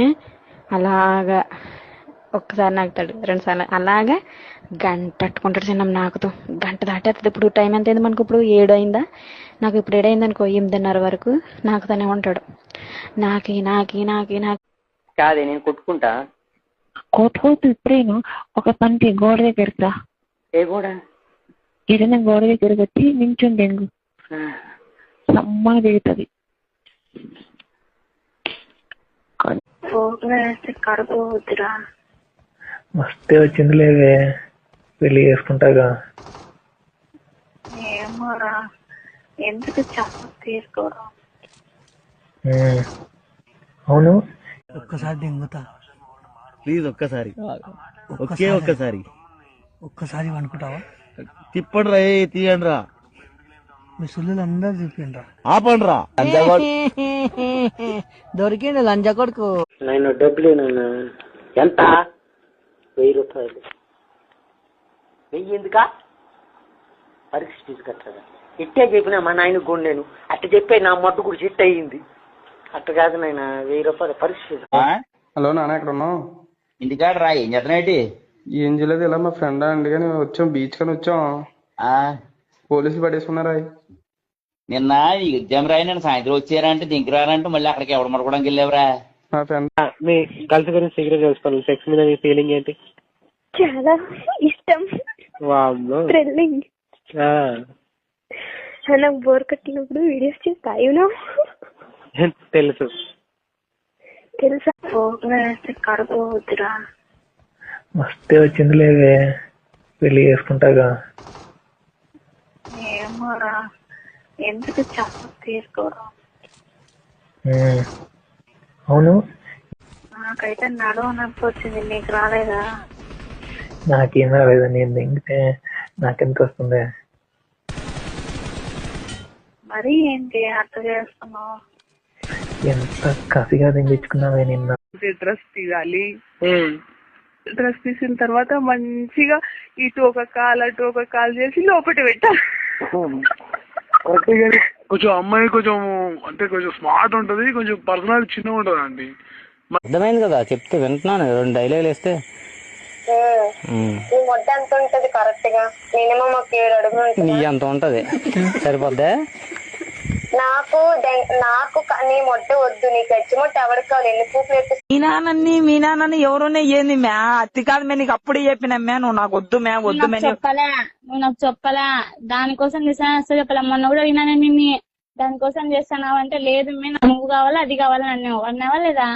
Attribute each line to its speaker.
Speaker 1: ఏ? అలాగా ఒక్కసారి నాకుతాడు, 2 సార్లు అలాగా గంట అట్టుకుంటాడు చిన్న నాకుతో. గంట దాటేస్తుంది. ఇప్పుడు టైం ఎంత అయింది మనకు? ఇప్పుడు 7 అయిందా? నాకు ఇప్పుడు 7 అయింది అనుకో, 8:30 వరకు నాకుతూనే ఉంటాడు. నాకి నాకి నాకి నాకి.
Speaker 2: కాదే నేను కొట్టుకుంటా.
Speaker 3: కొట్టుకోవద్దు ఇప్పుడేను. ఒక పనికి గోడ దగ్గరికి రా.
Speaker 2: ఏ గోడ?
Speaker 3: ఏదైనా గోడ దగ్గరికి వచ్చి నించుని దెంగు, సమ్మగా దిగుతుంది.
Speaker 4: కడుపు వద్దురా.
Speaker 5: మస్తే వచ్చింది లేవే, పెళ్లి చేసుకుంటాగా.
Speaker 4: ఏమోరా, ఎందుకు చెప్ప తీసుకోరా.
Speaker 5: అవును,
Speaker 6: ఒక్కసారి దింగుతా
Speaker 7: ప్లీజ్. ఒక్కసారి
Speaker 6: ఒక్కసారి అనుకుంటావా?
Speaker 7: తిప్పండి రా, తీయండి రా,
Speaker 6: మీ సుల్లులు అందరూ చూపిండ్రా.
Speaker 7: ఆపండి రా.
Speaker 6: దొరికిండు లంజ కొడుకు.
Speaker 2: నేను డబ్బులేనా? ఎంత? 1000 రూపాయలు. 1000 ఎందుకా? పరీక్ష ఫీజు కట్టదా? ఇట్టే చెప్పినా మా నాయనకు కూడా నేను అట్ట చెప్పే నా మొట్టు కూడా సెట్ అయ్యింది. అట్ట కాదు నాయన, 1000 రూపాయలు పరీక్ష ఫీజు.
Speaker 8: హలో నాన్న, ఎక్కడ ఉన్నావు?
Speaker 7: ఇంటికాడ రా. ఏం చేస్తున్నాయి?
Speaker 8: ఏం చేయలేదు, ఇలా మా ఫ్రెండ్ అండి కానీ వచ్చాం, బీచ్ కని వచ్చాం. పోలీసులు పట్టేసుకున్నారా?
Speaker 7: నిన్న ఎగ్జామ్ రాయి, నేను సాయంత్రం వచ్చారంటే దింకి రారంటే మళ్ళీ అక్కడికి ఎవడ మడుకోవడానికి వెళ్ళావురా?
Speaker 8: మా ఫ్రెండ్.
Speaker 2: మీ గర్ల్స్ గురించి సీక్రెట్ తెలుసుకోవాలి. సెక్స్ మీద మీ ఫీలింగ్ ఏంటి?
Speaker 4: చాలా ఇష్టం. థ్రిల్లింగ్. నాకు బోర్ కట్టినప్పుడు వీడియోస్ చేస్తా.
Speaker 2: తెలుసు.
Speaker 4: తెలుసా? కడుపు వద్దురా.
Speaker 5: మస్తే వచ్చింది లేవే, పెళ్లి చేసుకుంటాగా.
Speaker 4: ఏమోరా, ఎందుకు చెప్ప తీసుకోరా.
Speaker 5: అవును,
Speaker 4: నాకైతే నడువు నొప్పి వచ్చింది, నీకు రాలేదా?
Speaker 5: నాకేం రాలేదు, నేను దింగితే నాకెంత వస్తుంది?
Speaker 4: మరి ఏంటి అర్థం చేస్తున్నావు?
Speaker 5: ఎంత కసిగా దింగించుకున్నావే నిన్న.
Speaker 9: డ్రెస్ తీయాలి. డ్రెస్ తీసిన తర్వాత మంచిగా ఇటు ఒక కాలు అటు ఒక కాలు చేసి లోపల పెట్టాలి.
Speaker 10: కొంచెం అమ్మాయి కొంచెం అంటే కొంచెం స్మార్ట్ ఉంటది, కొంచెం పర్సనాలిటీ చిన్నగా ఉంటది అండి.
Speaker 2: అర్థమైంది కదా, చెప్తే వింటున్నాను. 2 డైలాగులు వేస్తే
Speaker 4: నీ మొట్ట ఎంత ఉంటది కరెక్ట్ గా? మినిమం ఒక 7 అడుగులు ఉంటుంది.
Speaker 2: నీ అంత ఉంటది, సరిపోద్దా?
Speaker 4: నాకు నీ మొట్ట వద్దు, నీ గచ్చి మొట్ట ఎవరికి కావాలి? ఎన్ని పూపులు ఎట్టి
Speaker 11: మీ నాన్నని ఎవరునే ఏంది మ్యా? అత్తి కాదు మే, నీకు అప్పుడు చెప్పిన మ్యా, నువ్వు నాకు వద్దు మ్యా, వద్దు మే.
Speaker 4: నువ్వు నాకు చెప్పలా, దానికోసం చేస్తాను చెప్పలే. మొన్న కూడా విన్నా నిన్ను, దానికోసం చేస్తాను అంటే లేదు మే, నువ్వు కావాలా అది కావాలని అన్నావు లేదా?